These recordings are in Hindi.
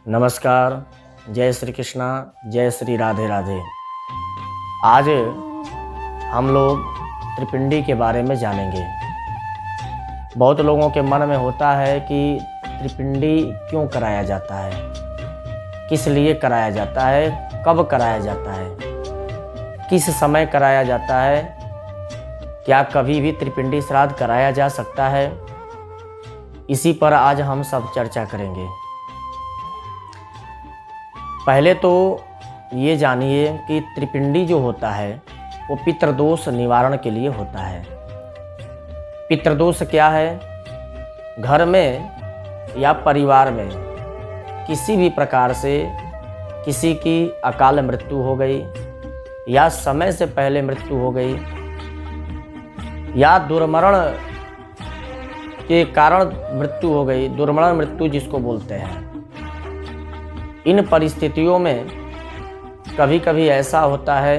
नमस्कार। जय श्री कृष्णा, जय श्री राधे राधे। आज हम लोग त्रिपिंडी के बारे में जानेंगे। बहुत लोगों के मन में होता है कि त्रिपिंडी क्यों कराया जाता है, किस लिए कराया जाता है, कब कराया जाता है, किस समय कराया जाता है, क्या कभी भी त्रिपिंडी श्राद्ध कराया जा सकता है। इसी पर आज हम सब चर्चा करेंगे। पहले तो ये जानिए कि त्रिपिंडी जो होता है वो पितृदोष निवारण के लिए होता है। पितृदोष क्या है? घर में या परिवार में किसी भी प्रकार से किसी की अकाल मृत्यु हो गई या समय से पहले मृत्यु हो गई या दुर्मरण के कारण मृत्यु हो गई, दुर्मरण मृत्यु जिसको बोलते हैं। इन परिस्थितियों में कभी कभी ऐसा होता है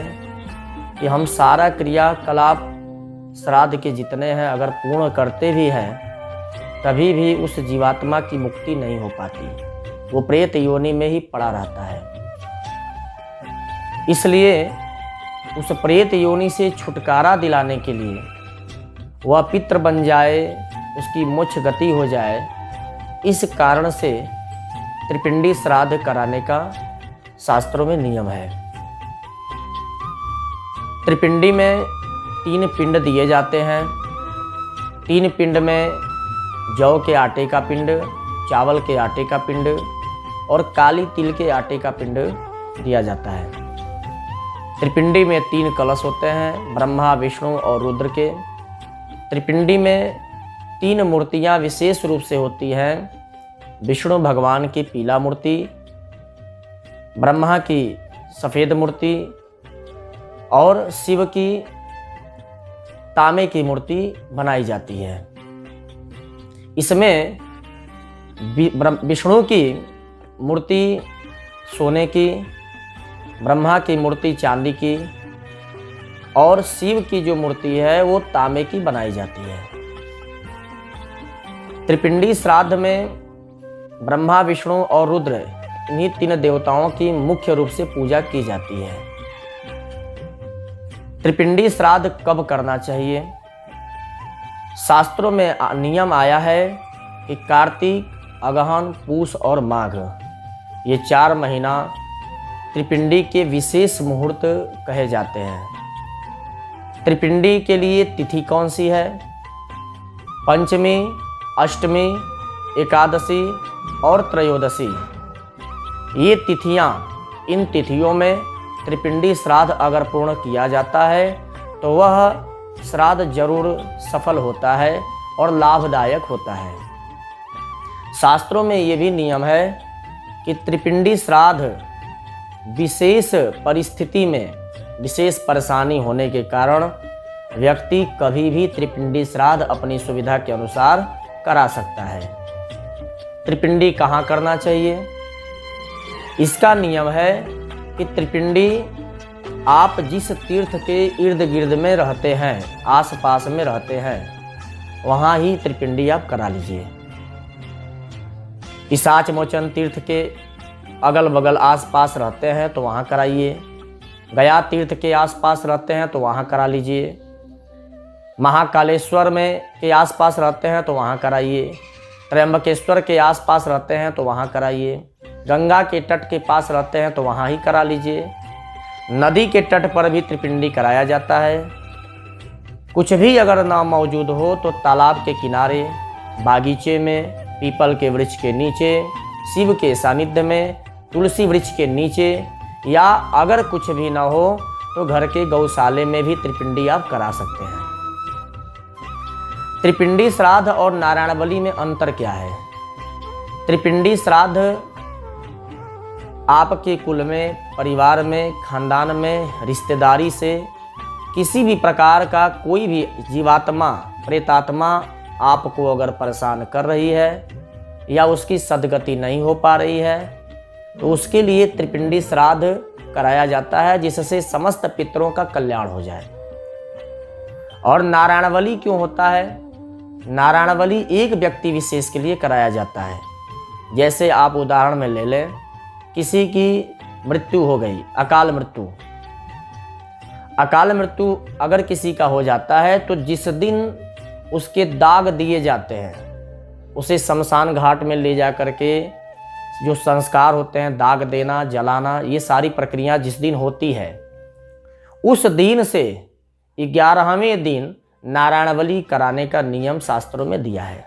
कि हम सारा क्रियाकलाप श्राद्ध के जितने हैं अगर पूर्ण करते भी हैं तभी भी उस जीवात्मा की मुक्ति नहीं हो पाती, वो प्रेत योनि में ही पड़ा रहता है। इसलिए उस प्रेत योनि से छुटकारा दिलाने के लिए वह पितृ बन जाए, उसकी मोक्ष गति हो जाए, इस कारण से त्रिपिंडी श्राद्ध कराने का शास्त्रों में नियम है। त्रिपिंडी में 3 पिंड दिए जाते हैं। 3 पिंड में जौ के आटे का पिंड, चावल के आटे का पिंड और काली तिल के आटे का पिंड दिया जाता है। त्रिपिंडी में 3 कलश होते हैं, ब्रह्मा, विष्णु और रुद्र के। त्रिपिंडी में 3 मूर्तियां विशेष रूप से होती हैं। विष्णु भगवान की पीला मूर्ति, ब्रह्मा की सफ़ेद मूर्ति और शिव की तांबे की मूर्ति बनाई जाती है। इसमें विष्णु की मूर्ति सोने की, ब्रह्मा की मूर्ति चांदी की और शिव की जो मूर्ति है वो तांबे की बनाई जाती है। त्रिपिंडी श्राद्ध में ब्रह्मा, विष्णु और रुद्र इन्हीं 3 देवताओं की मुख्य रूप से पूजा की जाती है। त्रिपिंडी श्राद्ध कब करना चाहिए? शास्त्रों में नियम आया है कि कार्तिक, अगहन, पूस और माघ ये 4 महीना त्रिपिंडी के विशेष मुहूर्त कहे जाते हैं। त्रिपिंडी के लिए तिथि कौन सी है? पंचमी, अष्टमी, एकादशी और त्रयोदशी। ये तिथियां, इन तिथियों में त्रिपिंडी श्राद्ध अगर पूर्ण किया जाता है तो वह श्राद्ध जरूर सफल होता है और लाभदायक होता है। शास्त्रों में ये भी नियम है कि त्रिपिंडी श्राद्ध विशेष परिस्थिति में विशेष परेशानी होने के कारण व्यक्ति कभी भी त्रिपिंडी श्राद्ध अपनी सुविधा के अनुसार करा सकता है। त्रिपिंडी कहाँ करना चाहिए? इसका नियम है कि त्रिपिंडी आप जिस तीर्थ के इर्द गिर्द में रहते हैं, आसपास में रहते हैं, वहाँ ही त्रिपिंडी आप करा लीजिए। पिशाच मोचन तीर्थ के अगल बगल आसपास रहते हैं तो वहाँ कराइए। गया तीर्थ के आसपास रहते हैं तो वहाँ करा लीजिए। महाकालेश्वर में के आसपास रहते हैं तो वहाँ कराइए। त्र्यंबकेश्वर के आसपास रहते हैं तो वहाँ कराइए। गंगा के तट के पास रहते हैं तो वहाँ ही करा लीजिए। नदी के तट पर भी त्रिपिंडी कराया जाता है। कुछ भी अगर ना मौजूद हो तो तालाब के किनारे, बागीचे में, पीपल के वृक्ष के नीचे, शिव के सानिध्य में, तुलसी वृक्ष के नीचे, या अगर कुछ भी ना हो तो घर के गौशाले में भी त्रिपिंडी आप करा सकते हैं। त्रिपिंडी श्राद्ध और नारायण बलि में अंतर क्या है? त्रिपिंडी श्राद्ध आपके कुल में, परिवार में, खानदान में, रिश्तेदारी से किसी भी प्रकार का कोई भी जीवात्मा, प्रेतात्मा आपको अगर परेशान कर रही है या उसकी सद्गति नहीं हो पा रही है तो उसके लिए त्रिपिंडी श्राद्ध कराया जाता है, जिससे समस्त पितरों का कल्याण हो जाए। और नारायण बलि क्यों होता है? नारायण बलि एक व्यक्ति विशेष के लिए कराया जाता है। जैसे आप उदाहरण में ले लें, किसी की मृत्यु हो गई, अकाल मृत्यु। अकाल मृत्यु अगर किसी का हो जाता है तो जिस दिन उसके दाग दिए जाते हैं, उसे शमशान घाट में ले जा करके जो संस्कार होते हैं, दाग देना, जलाना, ये सारी प्रक्रिया जिस दिन होती है, उस दिन से 11वें दिन नारायण बलि कराने का नियम शास्त्रों में दिया है।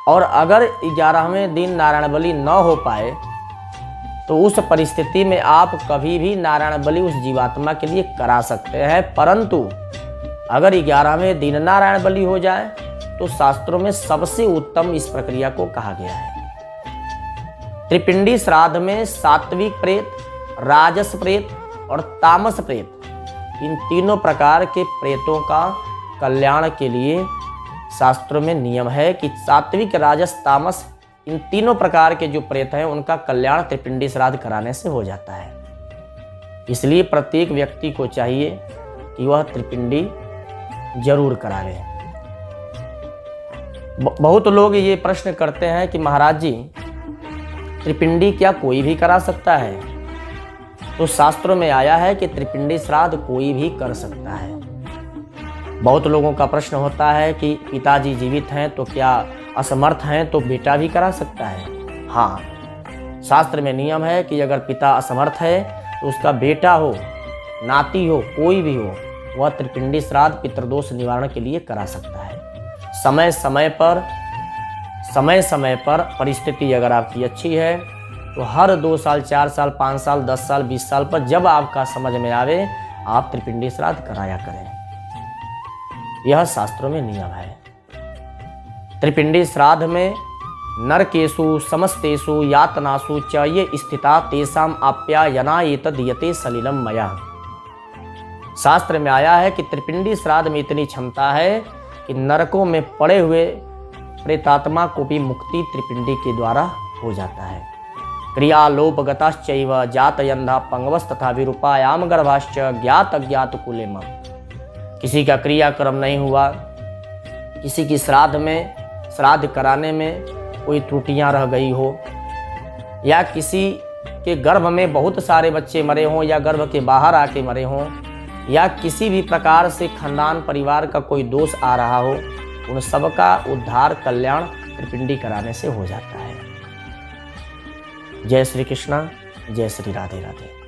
और अगर 11वें दिन नारायण बलि न हो पाए तो उस परिस्थिति में आप कभी भी नारायण बलि उस जीवात्मा के लिए करा सकते हैं। परंतु अगर 11वें दिन नारायण बलि हो जाए तो शास्त्रों में सबसे उत्तम इस प्रक्रिया को कहा गया है। त्रिपिंडी श्राद्ध में सात्विक प्रेत, राजस प्रेत और तामस प्रेत, इन तीनों प्रकार के प्रेतों का कल्याण के लिए शास्त्रों में नियम है कि सात्विक, राजस, तामस, इन तीनों प्रकार के जो प्रेत हैं उनका कल्याण त्रिपिंडी श्राद्ध कराने से हो जाता है। इसलिए प्रत्येक व्यक्ति को चाहिए कि वह त्रिपिंडी जरूर करा ले। बहुत लोग ये प्रश्न करते हैं कि महाराज जी, त्रिपिंडी क्या कोई भी करा सकता है? तो शास्त्रों में आया है कि त्रिपिंडी श्राद्ध कोई भी कर सकता है। बहुत लोगों का प्रश्न होता है कि पिताजी जीवित हैं तो क्या असमर्थ हैं तो बेटा भी करा सकता है? हाँ, शास्त्र में नियम है कि अगर पिता असमर्थ है तो उसका बेटा हो, नाती हो, कोई भी हो, वह त्रिपिंडी श्राद्ध पितृदोष निवारण के लिए करा सकता है। समय समय पर परिस्थिति अगर आपकी अच्छी है तो हर 2 साल, 4 साल, 5 साल, 10 साल, 20 साल पर जब आपका समझ में आवे आप त्रिपिंडी श्राद्ध कराया करें। यह शास्त्रों में नियम है। त्रिपिंडी श्राद्ध में नरकेषु समस्तेषु यातनासु च ये स्थिता तेषाम आप्यायना एतद्यते सलिलम मया। शास्त्र में आया है कि त्रिपिंडी श्राद्ध में इतनी क्षमता है कि नरकों में पड़े हुए प्रेतात्मा को भी मुक्ति त्रिपिंडी के द्वारा हो जाता है। क्रिया लोपगतश्चैव जातयन्धा पंगवस् तथा विरूपायाम गर्भाश्च ज्ञात अज्ञात कुलेम। किसी का क्रियाक्रम नहीं हुआ, किसी की श्राद्ध कराने में कोई त्रुटियां रह गई हो, या किसी के गर्भ में बहुत सारे बच्चे मरे हों या गर्भ के बाहर आके मरे हों, या किसी भी प्रकार से खानदान परिवार का कोई दोष आ रहा हो, उन सब का उद्धार, कल्याण त्रिपिंडी कराने से हो जाता है। जय श्री कृष्णा, जय श्री राधे राधे।